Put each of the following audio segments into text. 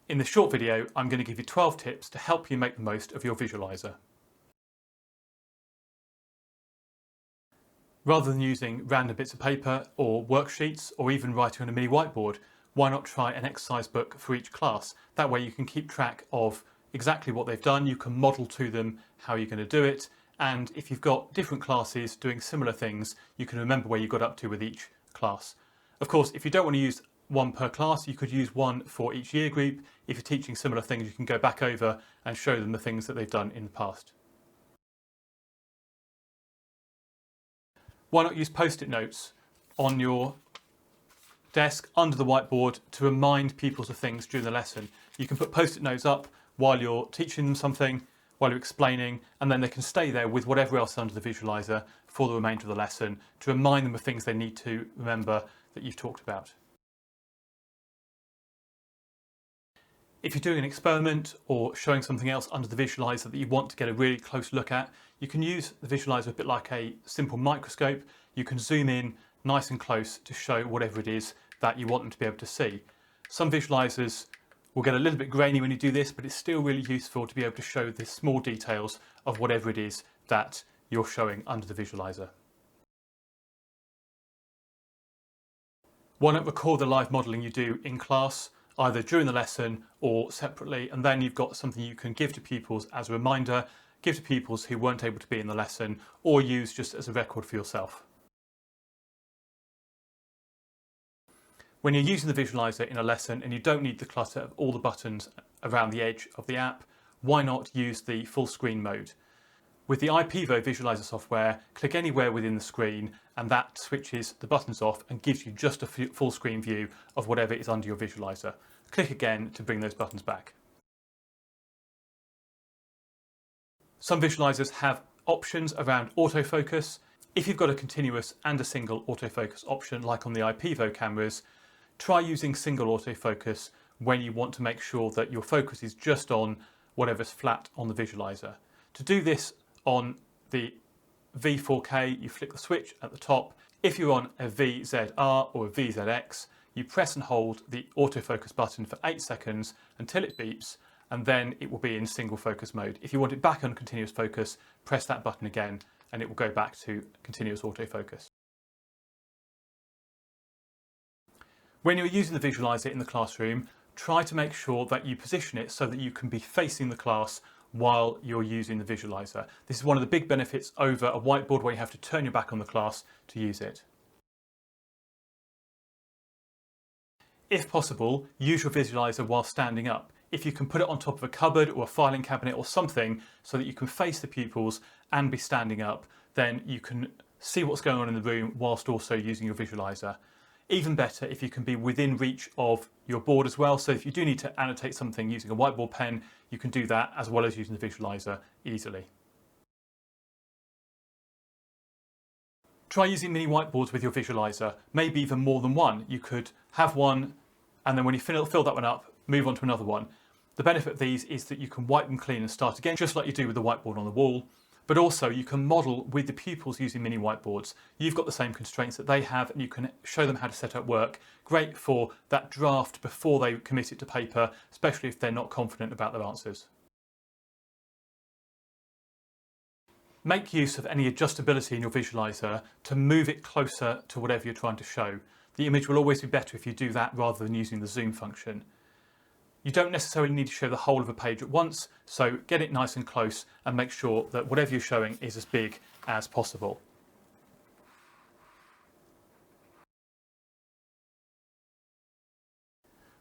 In this short video, I'm going to give you 12 tips to help you make the most of your visualizer. Rather than using random bits of paper or worksheets or even writing on a mini whiteboard, why not try an exercise book for each class? That way you can keep track of exactly what they've done, you can model to them how you're going to do it, and if you've got different classes doing similar things, you can remember where you got up to with each class. Of course, if you don't want to use one per class, you could use one for each year group. If you're teaching similar things, you can go back over and show them the things that they've done in the past. Why not use post-it notes on your desk under the whiteboard to remind people of things during the lesson? You can put post-it notes up while you're teaching them something, while you're explaining, and then they can stay there with whatever else is under the visualizer for the remainder of the lesson to remind them of things they need to remember that you've talked about. If you're doing an experiment or showing something else under the visualizer that you want to get a really close look at, you can use the visualizer a bit like a simple microscope. You can zoom in nice and close to show whatever it is that you want them to be able to see. Some visualizers will get a little bit grainy when you do this, but it's still really useful to be able to show the small details of whatever it is that you're showing under the visualizer. Why not record the live modelling you do in class, either during the lesson or separately, and then you've got something you can give to pupils as a reminder, give to pupils who weren't able to be in the lesson, or use just as a record for yourself. When you're using the visualizer in a lesson and you don't need the clutter of all the buttons around the edge of the app, why not use the full screen mode? With the IPEVO Visualiser software, click anywhere within the screen and that switches the buttons off and gives you just a full screen view of whatever is under your visualizer. Click again to bring those buttons back. Some visualizers have options around autofocus. If you've got a continuous and a single autofocus option, like on the IPEVO cameras, try using single autofocus when you want to make sure that your focus is just on whatever's flat on the visualizer. To do this on the V4K, you flick the switch at the top. If you're on a VZR or a VZX, you press and hold the autofocus button for 8 seconds until it beeps, and then it will be in single focus mode. If you want it back on continuous focus, press that button again and it will go back to continuous autofocus. When you're using the visualizer in the classroom, try to make sure that you position it so that you can be facing the class while you're using the visualizer. This is one of the big benefits over a whiteboard where you have to turn your back on the class to use it. If possible, use your visualizer while standing up. If you can put it on top of a cupboard or a filing cabinet or something so that you can face the pupils and be standing up, then you can see what's going on in the room whilst also using your visualizer. Even better if you can be within reach of your board as well, so if you do need to annotate something using a whiteboard pen, you can do that as well as using the visualizer easily. Try using mini whiteboards with your visualizer, maybe even more than one. You could have one and then when you fill that one up, move on to another one. The benefit of these is that you can wipe them clean and start again, just like you do with the whiteboard on the wall. But also you can model with the pupils using mini whiteboards. You've got the same constraints that they have and you can show them how to set up work. Great for that draft before they commit it to paper, especially if they're not confident about their answers. Make use of any adjustability in your visualizer to move it closer to whatever you're trying to show. The image will always be better if you do that rather than using the zoom function. You don't necessarily need to show the whole of a page at once, so get it nice and close and make sure that whatever you're showing is as big as possible.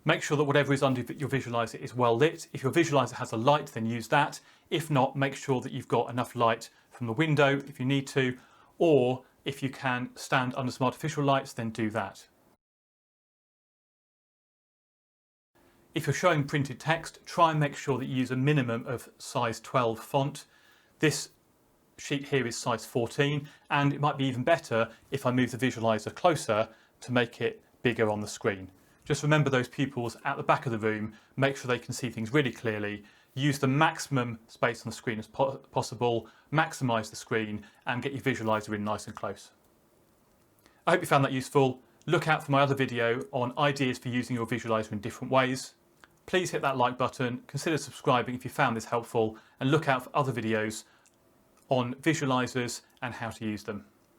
Make sure that whatever is under your visualizer is well lit. If your visualizer has a light, then use that. If not, make sure that you've got enough light from the window if you need to, or if you can stand under some artificial lights, then do that. If you're showing printed text, try and make sure that you use a minimum of size 12 font. This sheet here is size 14, and it might be even better if I move the visualizer closer to make it bigger on the screen. Just remember those pupils at the back of the room, make sure they can see things really clearly, use the maximum space on the screen as possible, maximise the screen, and get your visualizer in nice and close. I hope you found that useful. Look out for my other video on ideas for using your visualizer in different ways. Please hit that like button, consider subscribing if you found this helpful, and look out for other videos on visualizers and how to use them.